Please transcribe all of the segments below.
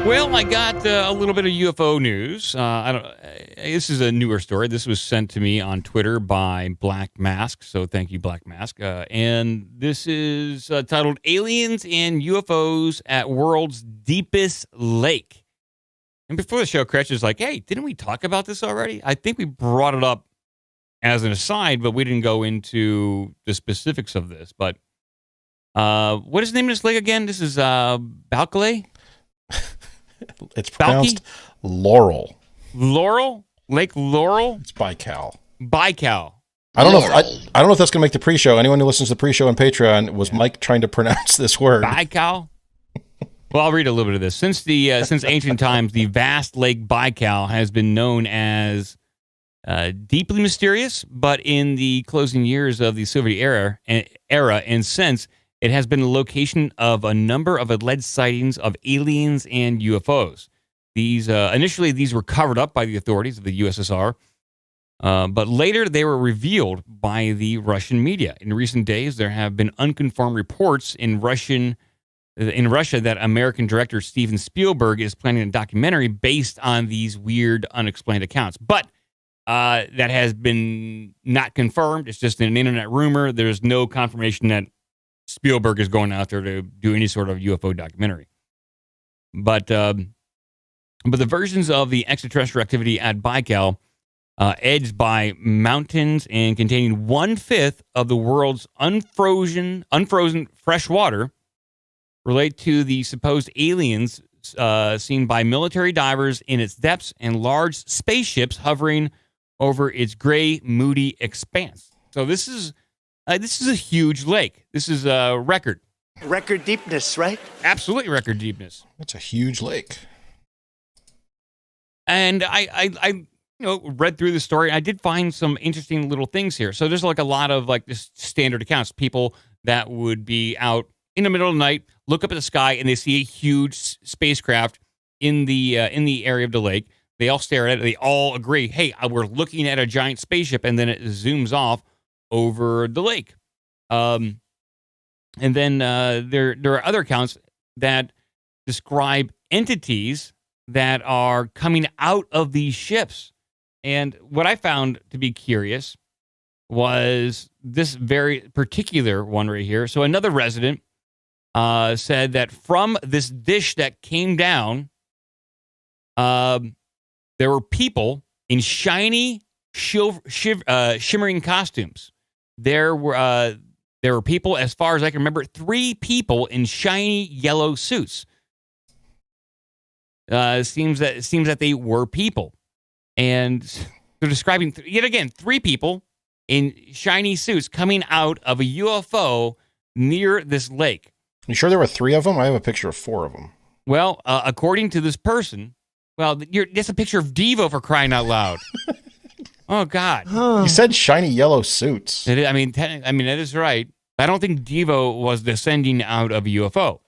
Well, I got a little bit of UFO news. This is a newer story. This was sent to me on Twitter by Black Mask, so thank you, Black Mask. And this is titled "Aliens and UFOs at World's Deepest Lake." And before the show, Cretch is like, "Hey, didn't we talk about this already?" I think we brought it up as an aside, but we didn't go into the specifics of this. But what is the name of this lake again? This is Balcalay. It's pronounced Laurel. Laurel? Lake Laurel? It's Baikal. Baikal. I don't know. I don't know if that's going to make the pre-show. Anyone who listens to the pre-show on Patreon, was Mike trying to pronounce this word? Baikal. Well, I'll read a little bit of this. Since ancient times, the vast Lake Baikal has been known as deeply mysterious. But in the closing years of the Soviet era, and since, it has been the location of a number of alleged sightings of aliens and UFOs. Initially, these were covered up by the authorities of the USSR, but later they were revealed by the Russian media. In recent days, there have been unconfirmed reports in Russia that American director Steven Spielberg is planning a documentary based on these weird, unexplained accounts. But that has been not confirmed. It's just an internet rumor. There's no confirmation that Spielberg is going out there to do any sort of UFO documentary. But the versions of the extraterrestrial activity at Baikal, edged by mountains and containing 1/5 of the world's unfrozen fresh water, relate to the supposed aliens seen by military divers in its depths and large spaceships hovering over its gray, moody expanse. So this is a huge lake. This is a record. Record deepness, right? Absolutely record deepness. It's a huge lake. And I read through the story. I did find some interesting little things here. So there's like a lot of like this standard accounts. People that would be out in the middle of the night, look up at the sky, and they see a huge spacecraft in the area of the lake. They all stare at it. They all agree, hey, we're looking at a giant spaceship, and then it zooms off over the lake. And then there are other accounts that describe entities that are coming out of these ships. And what I found to be curious was this very particular one right here. So another resident said that from this dish that came down, there were people in shiny, shimmering costumes. There were people, as far as I can remember, 3 people in shiny yellow suits. Seems that they were people, and they're describing yet again 3 people in shiny suits coming out of a UFO near this lake. You sure there were 3 of them? I have a picture of 4 of them. Well, according to this person, that's a picture of Devo, for crying out loud. Oh, God. You said shiny yellow suits. I mean, that is right. I don't think Devo was descending out of a UFO.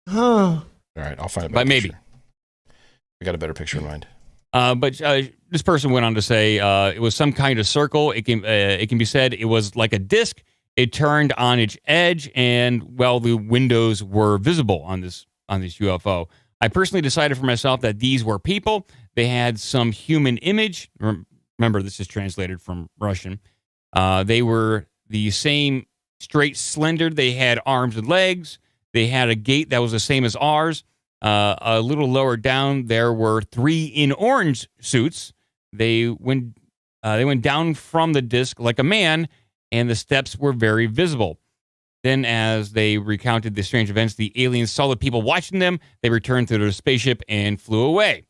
All right, I'll find a better But maybe. picture. I got a better picture in mind. But this person went on to say it was some kind of circle. It can be said it was like a disc. It turned on its edge, and the windows were visible on this UFO. I personally decided for myself that these were people. They had some human image. Remember, this is translated from Russian. They were the same straight, slender. They had arms and legs. They had a gait that was the same as ours. A little lower down, there were 3 in orange suits. They went down from the disc like a man, and the steps were very visible. Then, as they recounted the strange events, the aliens saw the people watching them. They returned to their spaceship and flew away.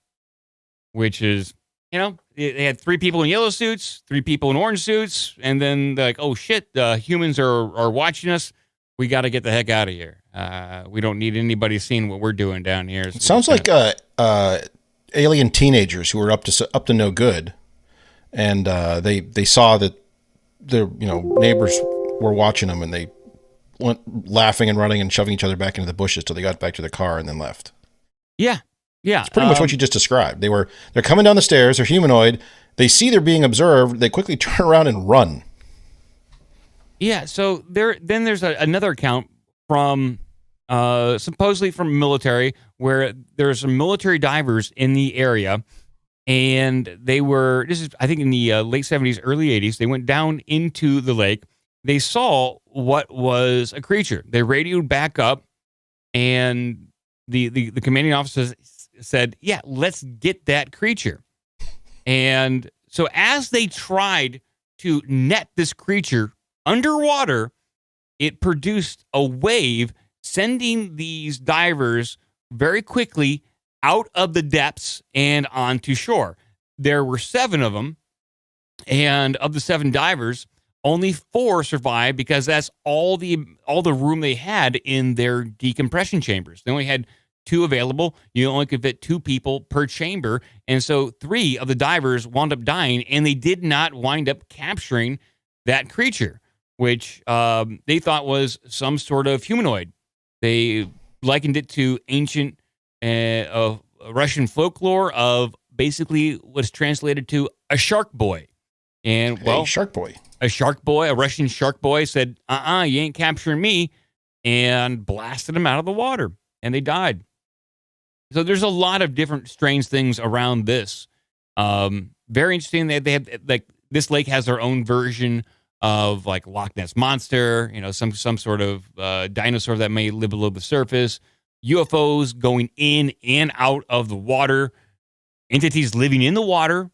Which is, they had 3 people in yellow suits, 3 people in orange suits, and then they're like, oh shit, humans are watching us. We got to get the heck out of here. We don't need anybody seeing what we're doing down here. So it sounds like alien teenagers who were up to no good, and they saw that their neighbors were watching them, and they went laughing and running and shoving each other back into the bushes till they got back to the car and then left. Yeah. It's pretty much what you just described. They're coming down the stairs. They're humanoid. They see they're being observed. They quickly turn around and run. Yeah. So there's another account from supposedly from military, where there's some military divers in the area, and they were, this is, I think, in the late 70s, early 80s, they went down into the lake. They saw what was a creature. They radioed back up, and the commanding officer said, yeah, let's get that creature. And so as they tried to net this creature underwater, it produced a wave, sending these divers very quickly out of the depths and onto shore. There were 7 of them, and of the 7 divers, only 4 survived because that's all the room they had in their decompression chambers. They only had 2 available. You only could fit 2 people per chamber, and so 3 of the divers wound up dying, and they did not wind up capturing that creature, which they thought was some sort of humanoid. They likened it to ancient Russian folklore of basically what's translated to a shark boy. And, well, Shark Boy. A Russian shark boy said, you ain't capturing me, and blasted them out of the water, and they died. So there's a lot of different strange things around this. Very interesting. They have, like, this lake has their own version of, like, Loch Ness Monster, some sort of dinosaur that may live below the surface, UFOs going in and out of the water, entities living in the water,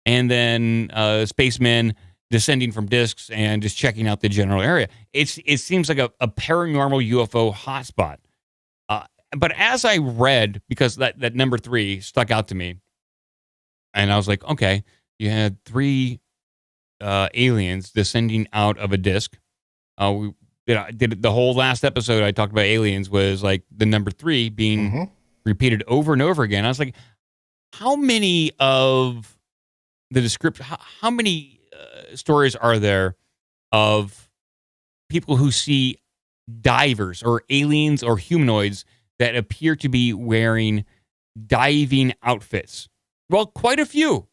and then spacemen descending from discs and just checking out the general area. It seems like a paranormal UFO hotspot. But as I read, because that number 3 stuck out to me, and I was like, okay, you had 3 aliens descending out of a disc. We did the whole last episode I talked about aliens was like the number 3 being repeated over and over again. I was like, how many of the description, how many stories are there of people who see divers or aliens or humanoids that appear to be wearing diving outfits? Well, quite a few.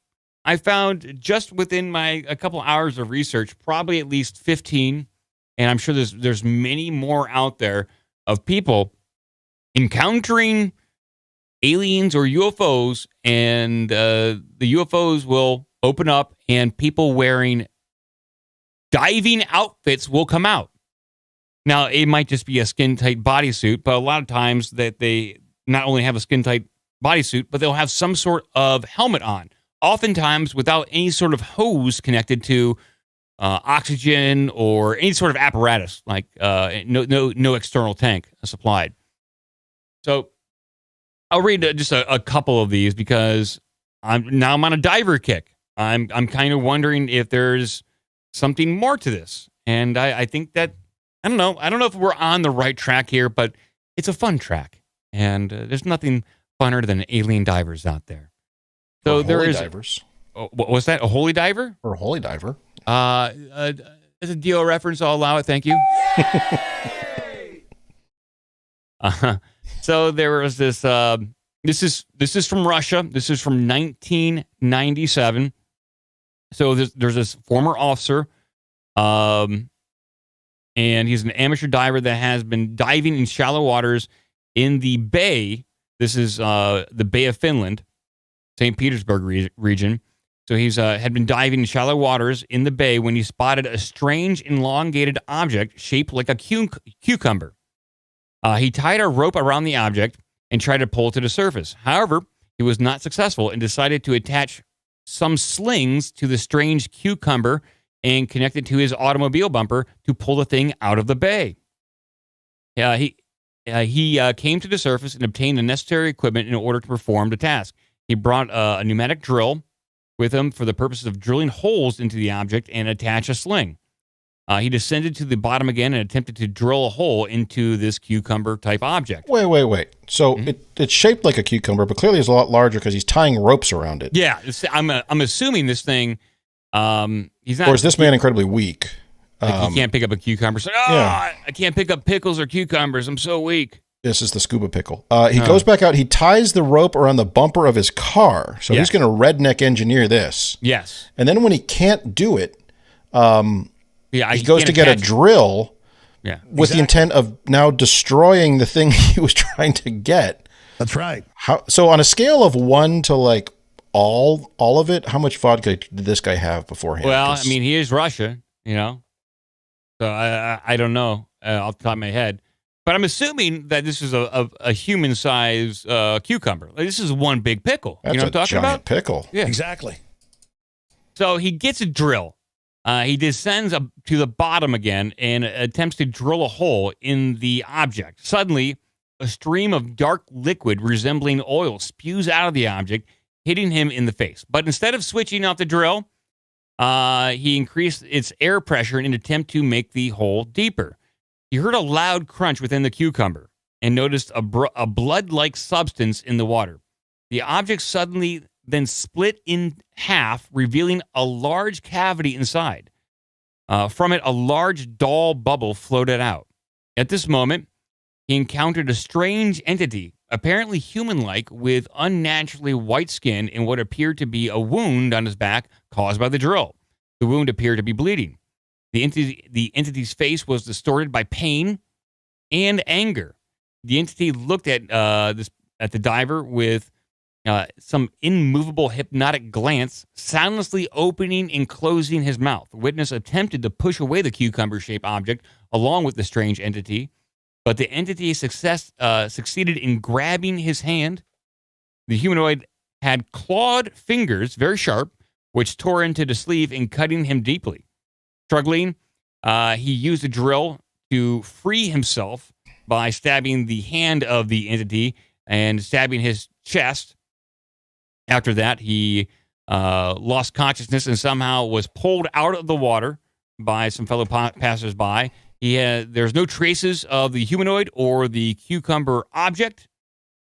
I found just within a couple hours of research, probably at least 15, and I'm sure there's many more out there of people encountering aliens or UFOs, and the UFOs will open up and people wearing diving outfits will come out. Now, it might just be a skin-tight bodysuit, but a lot of times that they not only have a skin-tight bodysuit, but they'll have some sort of helmet on, oftentimes without any sort of hose connected to oxygen or any sort of apparatus, like no external tank supplied. So I'll read just a couple of these because I'm on a diver kick. I'm kind of wondering if there's something more to this, and I think that I don't know if we're on the right track here, but it's a fun track, and there's nothing funner than alien divers out there. So there is divers. What was that? A holy diver or a holy diver? As a DO reference, I'll allow it. Thank you. So there was this. This is from Russia. This is from 1997. So there's this former officer, and he's an amateur diver that has been diving in shallow waters in the bay. This is the Bay of Finland, St. Petersburg region. So he's had been diving in shallow waters in the bay when he spotted a strange elongated object shaped like a cucumber. He tied a rope around the object and tried to pull it to the surface. However, he was not successful and decided to attach some slings to the strange cucumber and connect it to his automobile bumper to pull the thing out of the bay. He came to the surface and obtained the necessary equipment in order to perform the task. He brought a pneumatic drill with him for the purpose of drilling holes into the object and attach a sling. He descended to the bottom again and attempted to drill a hole into this cucumber-type object. Wait. So it's shaped like a cucumber, but clearly it's a lot larger because he's tying ropes around it. Yeah, I'm assuming this thing, he's not... Or is this man incredibly weak? Like he can't pick up a cucumber. So, I can't pick up pickles or cucumbers. I'm so weak. This is the scuba pickle. He goes back out. He ties the rope around the bumper of his car. So he's going to redneck engineer this. Yes. And then when he can't do it, he goes to get a drill Yeah. with the intent of now destroying the thing he was trying to get. That's right. So on a scale of 1 to like all of it, how much vodka did this guy have beforehand? Well, I mean, he is Russia, so I don't know off the top of my head, but I'm assuming that this is a human-sized cucumber. Like, this is one big pickle. That's you know what I'm talking giant about? pickle. Yeah, Exactly. So he gets a drill. He descends up to the bottom again and attempts to drill a hole in the object. Suddenly, a stream of dark liquid resembling oil spews out of the object, hitting him in the face. But instead of switching off the drill, he increased its air pressure in an attempt to make the hole deeper. He heard a loud crunch within the cucumber and noticed a blood-like substance in the water. The object suddenly then split in half, revealing a large cavity inside. From it, a large dull bubble floated out. At this moment, he encountered a strange entity, apparently human-like, with unnaturally white skin and what appeared to be a wound on his back caused by the drill. The wound appeared to be bleeding. The entity's face was distorted by pain and anger. The entity looked at the diver with some immovable hypnotic glance, soundlessly opening and closing his mouth. The witness attempted to push away the cucumber-shaped object along with the strange entity, but the entity succeeded in grabbing his hand. The humanoid had clawed fingers, very sharp, which tore into the sleeve and cutting him deeply. Struggling, he used a drill to free himself by stabbing the hand of the entity and stabbing his chest. After that, he lost consciousness and somehow was pulled out of the water by some fellow passersby. There's no traces of the humanoid or the cucumber object,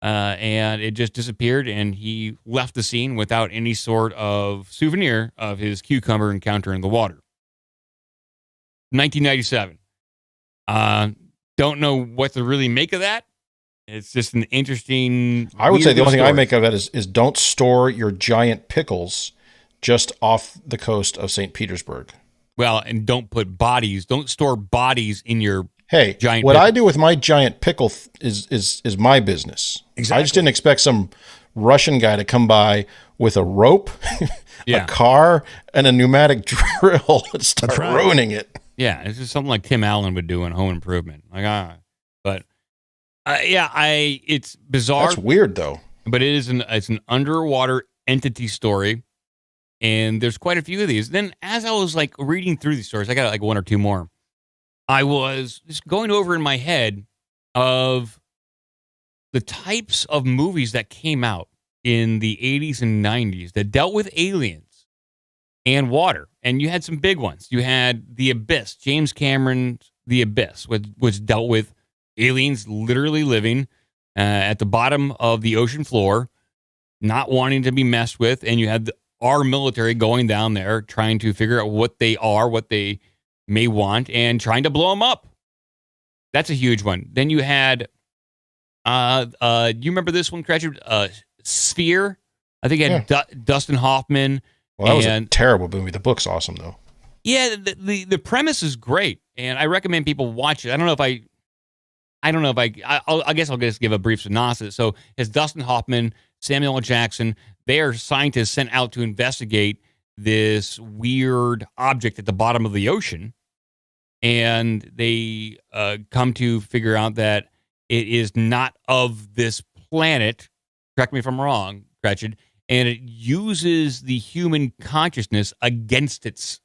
and it just disappeared, and he left the scene without any sort of souvenir of his cucumber encounter in the water. 1997. Don't know what to really make of that. It's just an interesting. I would say the only thing I story. make of that is don't store your giant pickles just off the coast of St. Petersburg. Well, and don't store bodies in your giant what pickle. I do with my giant pickle is my business. Exactly. I just didn't expect some Russian guy to come by with a rope, Yeah. a car, and a pneumatic drill and start right. ruining it. Yeah, it's just something like Tim Allen would do in Home Improvement. It's bizarre. That's weird, though. But it's an underwater entity story, and there's quite a few of these. Then, as I was like reading through these stories, I got like one or two more. I was just going over in my head of the types of movies that came out in the 80s and 90s that dealt with aliens and water. And you had some big ones. You had The Abyss, James Cameron's The Abyss, which dealt with aliens literally living at the bottom of the ocean floor, not wanting to be messed with. And you had our military going down there trying to figure out what they are, what they may want, and trying to blow them up. That's a huge one. Then you had, you remember this one, Cratchit? Sphere. I think it had Dustin Hoffman. Well, that was a terrible movie. The book's awesome, though. Yeah, the premise is great, and I recommend people watch it. I guess I'll just give a brief synopsis. So it's Dustin Hoffman, Samuel L. Jackson. They are scientists sent out to investigate this weird object at the bottom of the ocean, and they come to figure out that it is not of this planet. Correct me if I'm wrong, Gretchen. And it uses the human consciousness against us.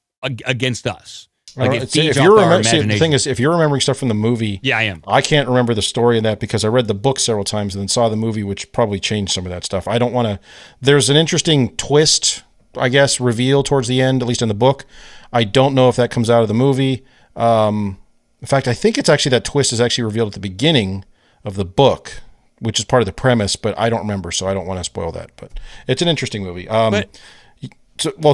Like it feeds off our imagination. The thing is, if you're remembering stuff from the movie, yeah, I am. I can't remember the story in that because I read the book several times and then saw the movie, which probably changed some of that stuff. I don't want to. There's an interesting twist, I guess, reveal towards the end, at least in the book. I don't know if that comes out of the movie. In fact, I think it's actually that twist is actually revealed at the beginning of the book, which is part of the premise, but I don't remember, so I don't want to spoil that. But it's an interesting movie.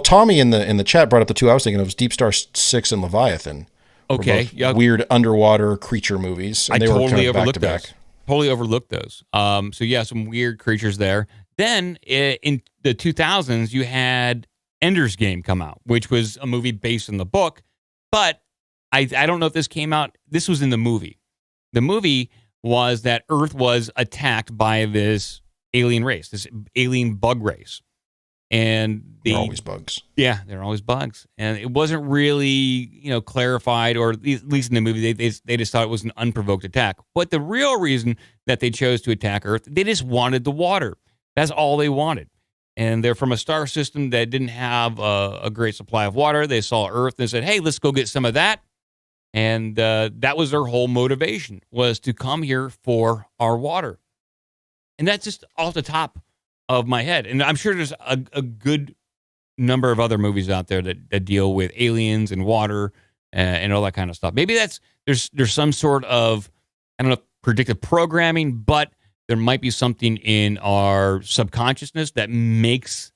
Tommy in the chat brought up the two I was thinking of, was Deep Star 6 and Leviathan. Okay. Yep. Weird underwater creature movies. And I they totally were kind of overlooked back to those. back. Totally overlooked those. So yeah, some weird creatures there. Then in the 2000s, you had Ender's Game come out, which was a movie based on the book, but I don't know if this came out. This was in the movie. The movie was that Earth was attacked by this alien race, this alien bug race. And they're always bugs. Yeah, they're always bugs. And it wasn't really, clarified, or at least in the movie, they just thought it was an unprovoked attack. But the real reason that they chose to attack Earth, they just wanted the water. That's all they wanted. And they're from a star system that didn't have a great supply of water. They saw Earth and said, hey, let's go get some of that. And that was their whole motivation, was to come here for our water. And that's just off the top of my head. And I'm sure there's a good number of other movies out there that deal with aliens and water and all that kind of stuff. Maybe there's some sort of, I don't know, predictive programming, but there might be something in our subconsciousness that makes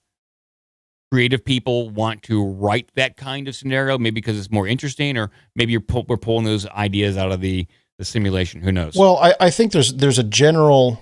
creative people want to write that kind of scenario, maybe because it's more interesting, or maybe we're pulling those ideas out of the simulation. Who knows? Well, I think there's a general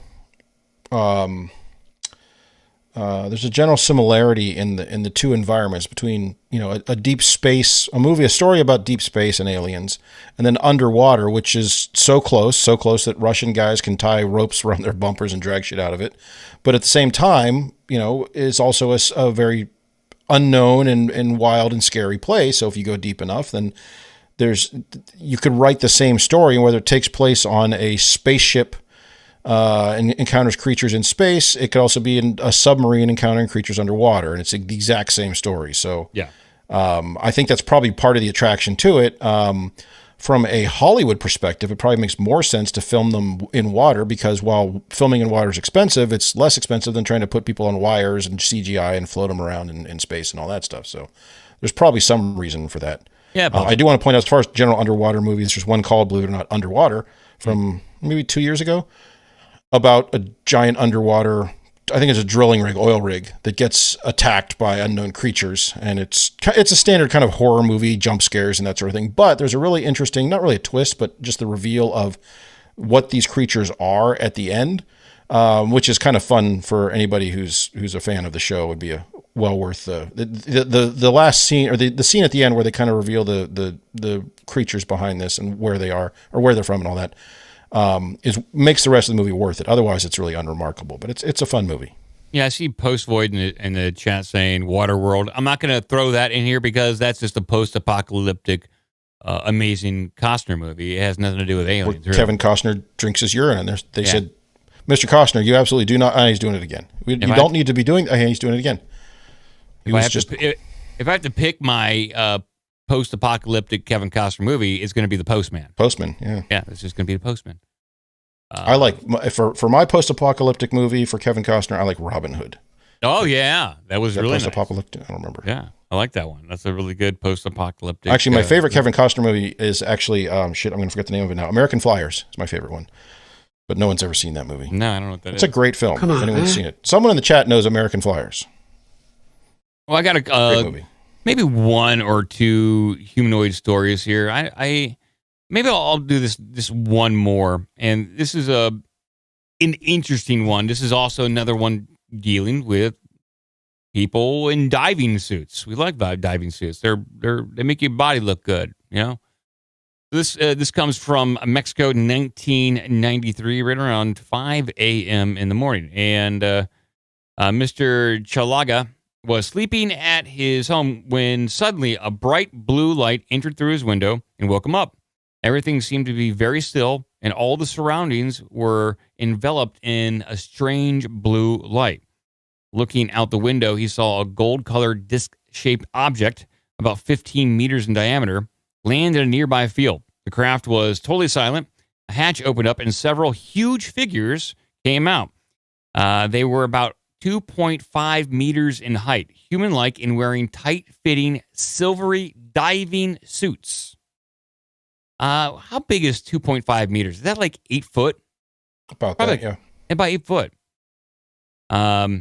there's a general similarity in the two environments between, a deep space, a story about deep space and aliens, and then underwater, which is so close that Russian guys can tie ropes around their bumpers and drag shit out of it. But at the same time, is also a very unknown and wild and scary place. So if you go deep enough, then you could write the same story, and whether it takes place on a spaceship and encounters creatures in space, it could also be in a submarine encountering creatures underwater, and it's the exact same story. So yeah, I think that's probably part of the attraction to it. From a Hollywood perspective, it probably makes more sense to film them in water, because while filming in water is expensive, it's less expensive than trying to put people on wires and CGI and float them around in space and all that stuff. So there's probably some reason for that. Yeah, I do want to point out, as far as general underwater movies, there's one called, believe it or not, Underwater, from maybe 2 years ago, about a giant underwater, I think it's a drilling rig, oil rig, that gets attacked by unknown creatures. And it's a standard kind of horror movie, jump scares and that sort of thing. But there's a really interesting, not really a twist, but just the reveal of what these creatures are at the end, which is kind of fun for anybody who's a fan of the show. Would be well worth the last scene, or the scene at the end where they kind of reveal the creatures behind this and where they are, or where they're from and all that. Makes the rest of the movie worth it. Otherwise, it's really unremarkable. But it's a fun movie. Yeah, I see Post Void in the chat saying Waterworld. I'm not going to throw that in here because that's just a post-apocalyptic, amazing Costner movie. It has nothing to do with aliens. Really. Kevin Costner drinks his urine, and they said, "Mr. Costner, you absolutely do not." He's doing it again. You don't need to be doing. He's doing it again. If I have to pick my post-apocalyptic Kevin Costner movie, it's going to be The Postman. Postman, yeah. Yeah, it's just going to be The Postman. I like, for my post-apocalyptic movie for Kevin Costner, I like Robin Hood. Oh, yeah. That was really post-apocalyptic? Nice. I don't remember. Yeah, I like that one. That's a really good post-apocalyptic. Actually, my favorite Kevin Costner movie is actually, I'm going to forget the name of it now. American Flyers is my favorite one. But no one's ever seen that movie. No, I don't know what that is. It's a great film, if anyone's seen it. Someone in the chat knows American Flyers. Well, I got great movie. Maybe one or two humanoid stories here. Maybe I'll do this one more, and this is an interesting one. This is also another one dealing with people in diving suits. We like diving suits. They make your body look good. This comes from Mexico, 1993, right around 5 a.m. in the morning, and Mr. Chalaga was sleeping at his home when suddenly a bright blue light entered through his window and woke him up. Everything seemed to be very still, and all the surroundings were enveloped in a strange blue light. Looking out the window, he saw a gold-colored disc-shaped object about 15 meters in diameter land in a nearby field. The craft was totally silent. A hatch opened up, and several huge figures came out. They were about 2.5 meters in height, human-like, and wearing tight-fitting, silvery diving suits. How big is 2.5 meters? Is that like 8 foot? About that, yeah. About 8 foot. So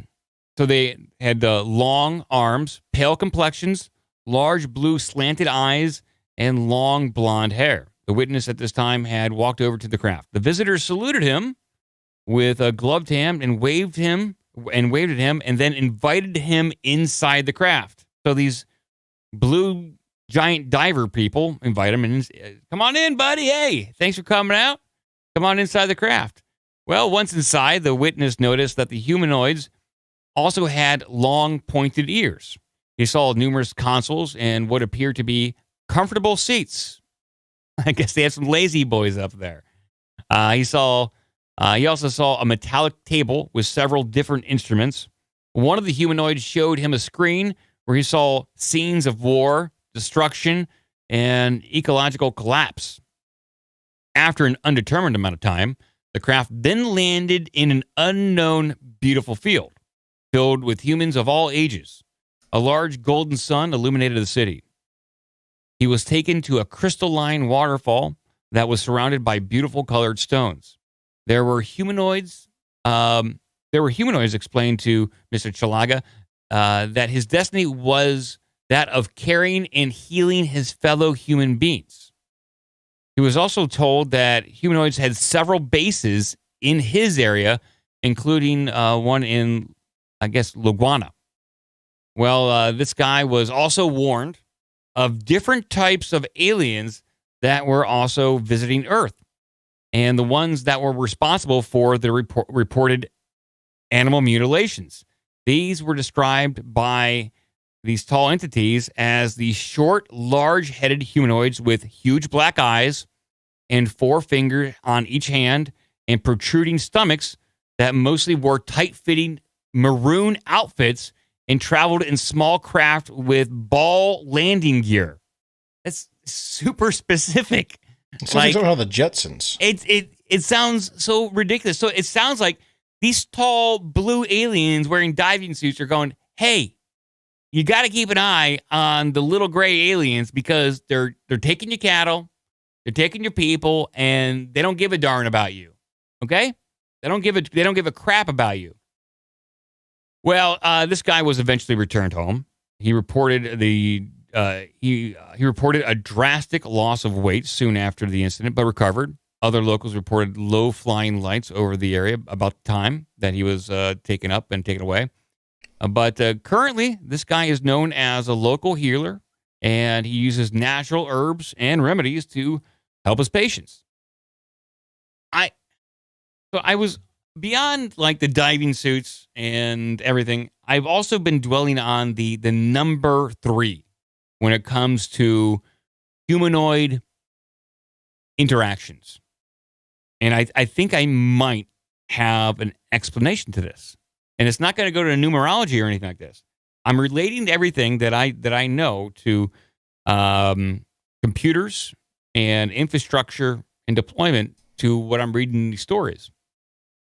they had long arms, pale complexions, large blue slanted eyes, and long blonde hair. The witness at this time had walked over to the craft. The visitor saluted him with a gloved hand and waved at him, and then invited him inside the craft. So these blue giant diver people invite him and come on in, buddy. Hey, thanks for coming out. Come on inside the craft. Well, once inside, the witness noticed that the humanoids also had long pointed ears. He saw numerous consoles and what appeared to be comfortable seats. I guess they had some lazy boys up there. He also saw a metallic table with several different instruments. One of the humanoids showed him a screen where he saw scenes of war, destruction, and ecological collapse. After an undetermined amount of time, the craft then landed in an unknown beautiful field filled with humans of all ages. A large golden sun illuminated the city. He was taken to a crystalline waterfall that was surrounded by beautiful colored stones. There were humanoids explained to Mr. Chalaga that his destiny was that of carrying and healing his fellow human beings. He was also told that humanoids had several bases in his area, including one in, I guess, Luguana. Well, this guy was also warned of different types of aliens that were also visiting Earth, and the ones that were responsible for the reported animal mutilations. These were described by these tall entities as the short, large-headed humanoids with huge black eyes and 4 fingers on each hand and protruding stomachs that mostly wore tight-fitting maroon outfits and traveled in small craft with ball landing gear. That's super specific. It sounds like something out of the Jetsons. It sounds so ridiculous. So it sounds like these tall blue aliens wearing diving suits are going, hey, you got to keep an eye on the little gray aliens because they're taking your cattle, they're taking your people, and they don't give a darn about you. Okay? They don't give a crap about you. Well, this guy was eventually returned home. He reported he reported a drastic loss of weight soon after the incident, but recovered. Other locals reported low flying lights over the area about the time that he was taken up and taken away. But currently, this guy is known as a local healer, and he uses natural herbs and remedies to help his patients. I was beyond like the diving suits and everything. I've also been dwelling on the number 3 when it comes to humanoid interactions. And I think I might have an explanation to this. And it's not going to go to numerology or anything like this. I'm relating everything that I know to computers and infrastructure and deployment to what I'm reading in these stories.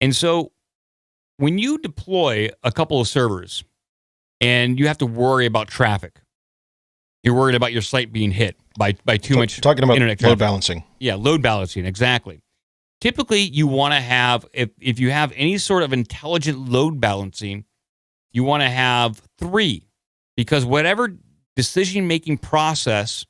And so when you deploy a couple of servers and you have to worry about traffic, you're worried about your site being hit by too much talking about internet load traffic. balancing. Yeah, load balancing, exactly. Typically, you want to have, if you have any sort of intelligent load balancing, you want to have 3, because whatever decision-making process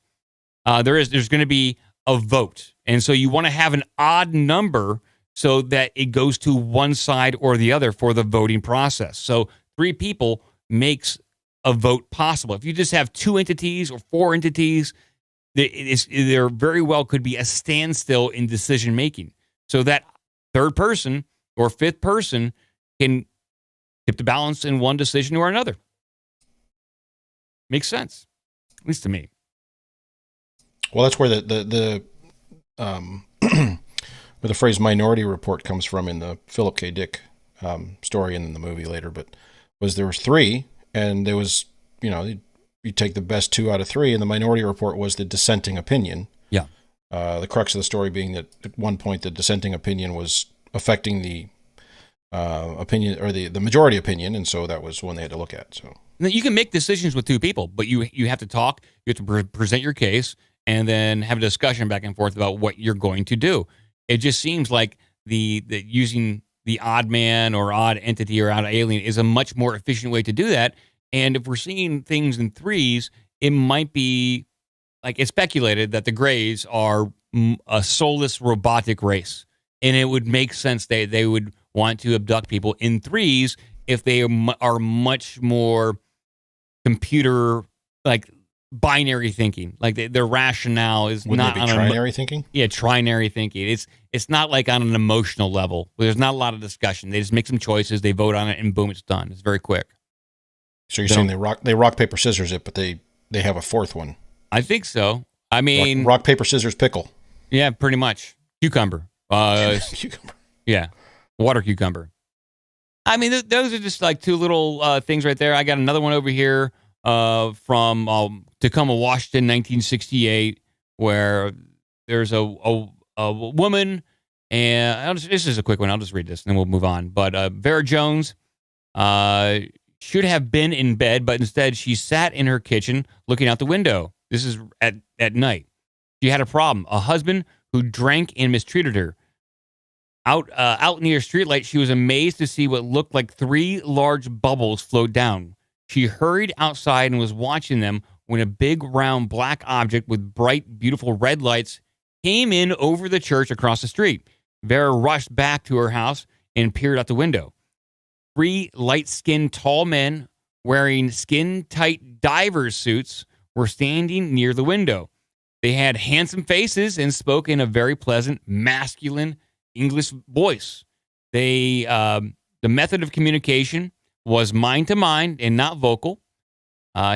there's going to be a vote. And so you want to have an odd number so that it goes to one side or the other for the voting process. So 3 people makes a vote possible. If you just have 2 entities or 4 entities, there very well could be a standstill in decision-making. So that 3rd person or 5th person can tip the balance in one decision or another. Makes sense, at least to me. Well, that's where the where the phrase "minority report" comes from in the Philip K. Dick story and in the movie later. But there was 3, and there was, you take the best 2 out of 3, and the minority report was the dissenting opinion. Yeah. The crux of the story being that at one point the dissenting opinion was affecting the opinion or the majority opinion, and so that was one they had to look at. So you can make decisions with 2 people, but you have to talk, you have to present your case, and then have a discussion back and forth about what you're going to do. It just seems like the using the odd man or odd entity or odd alien is a much more efficient way to do that. And if we're seeing things in 3s, it might be like it's speculated that the Greys are a soulless robotic race. And it would make sense they would want to abduct people in 3s if they are much more computer, like binary thinking. Like their rationale is Wouldn't not they on be trinary thinking? Yeah, trinary thinking. It's not like on an emotional level. There's not a lot of discussion. They just make some choices, they vote on it, and boom, it's done. It's very quick. So you're saying they rock paper scissors it, but they have a fourth one. I think so. I mean, rock paper scissors pickle. Yeah, pretty much. Cucumber. Cucumber. Yeah, water cucumber. I mean, those are just like two little things right there. I got another one over here from Tacoma, Washington, 1968, where there's a woman, and this is a quick one. I'll just read this, and then we'll move on. But Vera Jones should have been in bed, but instead she sat in her kitchen looking out the window. This is at night. She had a problem. A husband who drank and mistreated her. Out near a streetlight, she was amazed to see what looked like 3 large bubbles float down. She hurried outside and was watching them when a big round black object with bright, beautiful red lights came in over the church across the street. Vera rushed back to her house and peered out the window. 3 light-skinned tall men wearing skin-tight divers suits were standing near the window. They had handsome faces and spoke in a very pleasant, masculine English voice. The method of communication was mind to mind and not vocal.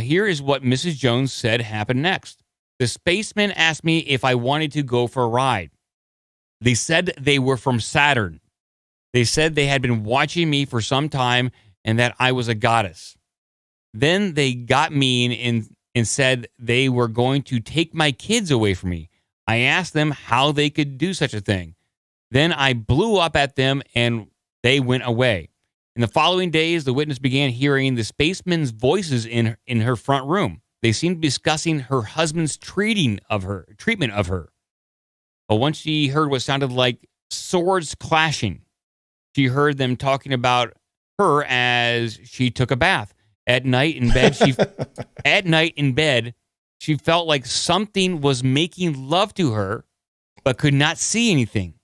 Here is what Mrs. Jones said happened next. The spacemen asked me if I wanted to go for a ride. They said they were from Saturn. They said they had been watching me for some time and that I was a goddess. Then they got mean and said they were going to take my kids away from me. I asked them how they could do such a thing. Then I blew up at them and they went away. In the following days, the witness began hearing the spacemen's voices in her front room. They seemed to be discussing her husband's treatment of her. But once she heard what sounded like swords clashing, she heard them talking about her as she took a bath. At night in bed, she felt like something was making love to her, but could not see anything.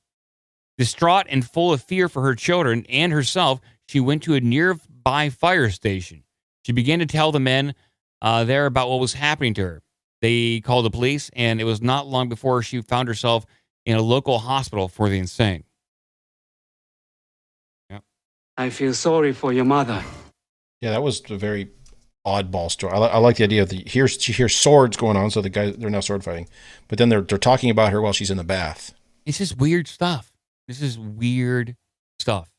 Distraught and full of fear for her children and herself, she went to a nearby fire station. She began to tell the men there about what was happening to her. They called the police, and it was not long before she found herself in a local hospital for the insane. Yeah. I feel sorry for your mother. Yeah, that was a very oddball story. I like the idea of she hears swords going on, so they're now sword fighting, but then they're talking about her while she's in the bath. It's just weird stuff. This is weird stuff.